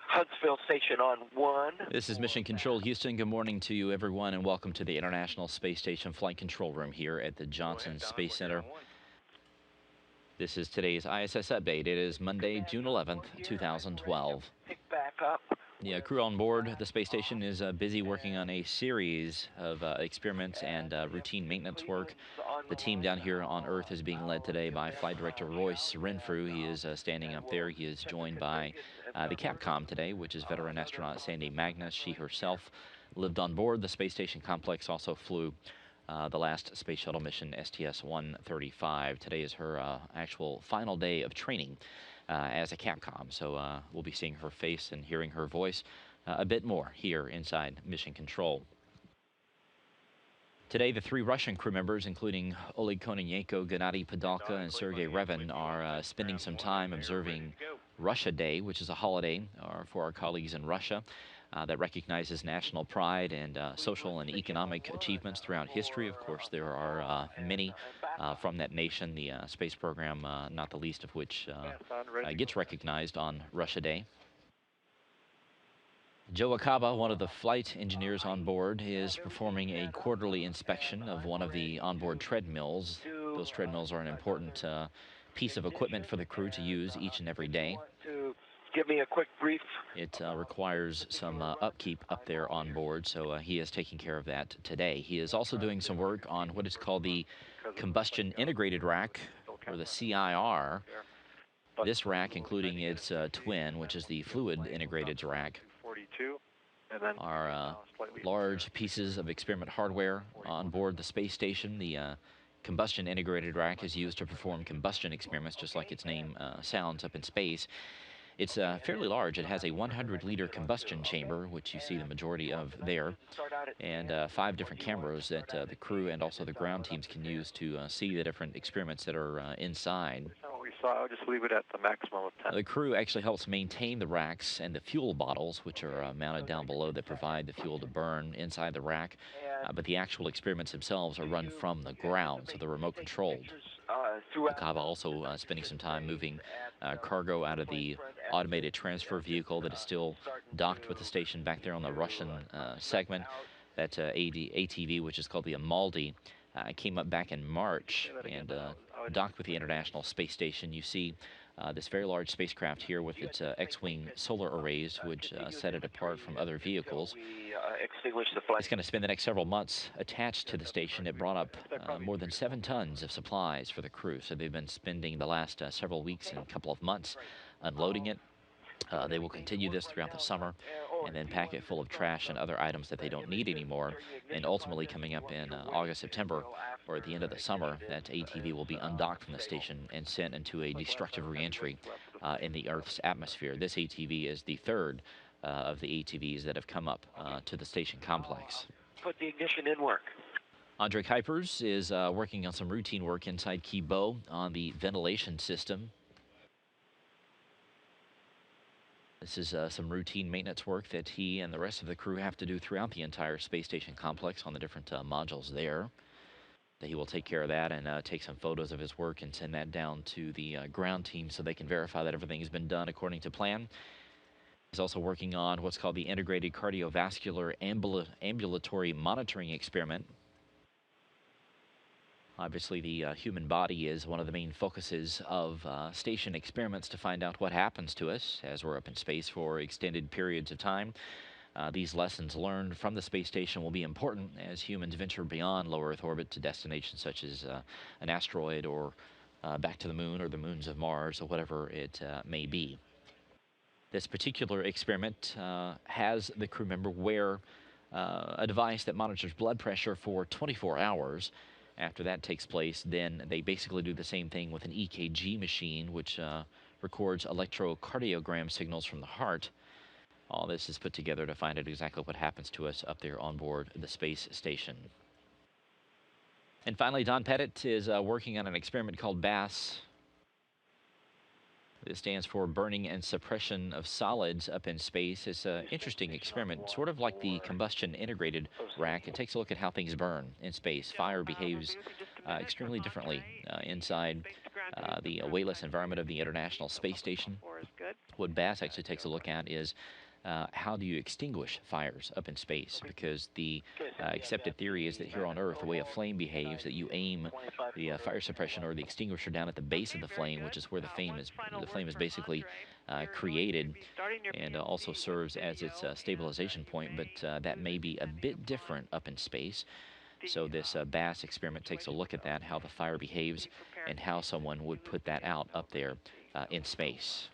Huntsville Station on 1. This is Mission Control Houston. Good morning to you, everyone, and welcome to the International Space Station Flight Control Room here at the Johnson Space Center. This is today's ISS Update. It is Monday, June 11th, 2012. Pick back up. The crew on board the space station is busy working on a series of experiments and routine maintenance work. The team down here on Earth is being led today by Flight Director Royce Renfrew. He is standing up there. He is joined by the Capcom today, which is veteran astronaut Sandy Magnus. She herself lived on board the space station complex, also flew the last space shuttle mission, STS-135. Today is her actual final day of training as a Capcom, so we'll be seeing her face and hearing her voice a bit more here inside Mission Control. Today, the three Russian crew members, including Oleg Kononenko, Gennady Padalka, and Sergei Revin, are spending some time observing Russia Day, which is a holiday for our colleagues in Russia that recognizes national pride and social and economic achievements throughout history. Of course, there are many from that nation, the space program, not the least of which gets recognized on Russia Day. Joe Akaba, one of the flight engineers on board, is performing a quarterly inspection of one of the onboard treadmills. Those treadmills are an important piece of equipment for the crew to use each and every day. Give me a quick brief. It requires some upkeep up there on board, so he is taking care of that today. He is also doing some work on what is called the Combustion Integrated Rack, or the CIR. This rack, including its twin, which is the Fluid Integrated Rack, are large pieces of experiment hardware on board the space station. The Combustion Integrated Rack is used to perform combustion experiments, just like its name sounds, up in space. It's fairly large. It has a 100-liter combustion chamber, which you see the majority of there, and 5 different cameras that the crew and also the ground teams can use to see the different experiments that are inside. I'll just leave it at the maximum of 10. The crew actually helps maintain the racks and the fuel bottles, which are mounted down below, that provide the fuel to burn inside the rack, but the actual experiments themselves are run from the ground, so they're remote controlled. Akaba also spending some time moving cargo out of the automated transfer vehicle that is still docked with the station back there on the Russian segment. That ATV, which is called the Amaldi, came up back in March and docked with the International Space Station. You see this very large spacecraft here with its X-wing solar arrays, which set it apart from other vehicles. It's going to spend the next several months attached to the station. It brought up more than 7 tons of supplies for the crew, so they've been spending the last several weeks and a couple of months unloading it. They will continue this throughout the summer and then pack it full of trash and other items that they don't need anymore. And ultimately, coming up in August, September, or at the end of the summer, that ATV will be undocked from the station and sent into a destructive reentry in the Earth's atmosphere. This ATV is the third of the ATVs that have come up to the station complex. Put the ignition in work. Andre Kuipers is working on some routine work inside Kibo on the ventilation system. This is some routine maintenance work that he and the rest of the crew have to do throughout the entire space station complex on the different modules there. He will take care of that and take some photos of his work and send that down to the ground team so they can verify that everything has been done according to plan. He's also working on what's called the Integrated Cardiovascular Ambulatory Monitoring Experiment. Obviously, the human body is one of the main focuses of station experiments to find out what happens to us as we're up in space for extended periods of time. These lessons learned from the space station will be important as humans venture beyond low Earth orbit to destinations such as an asteroid or back to the moon or the moons of Mars or whatever it may be. This particular experiment has the crew member wear a device that monitors blood pressure for 24 hours. After that takes place, then they basically do the same thing with an EKG machine, which records electrocardiogram signals from the heart. All this is put together to find out exactly what happens to us up there on board the space station. And finally, Don Pettit is working on an experiment called BASS. This stands for Burning and Suppression of Solids up in Space. It's an interesting experiment, sort of like the Combustion Integrated Rack. It takes a look at how things burn in space. Fire behaves extremely differently inside the weightless environment of the International Space Station. What BASS actually takes a look at is how do you extinguish fires up in space? Because the accepted theory is that here on Earth, the way a flame behaves, that you aim the fire suppression or the extinguisher down at the base of the flame, which is where the flame is basically created, and also serves as its stabilization point. But that may be a bit different up in space. So this BASS experiment takes a look at that, how the fire behaves, and how someone would put that out up there in space.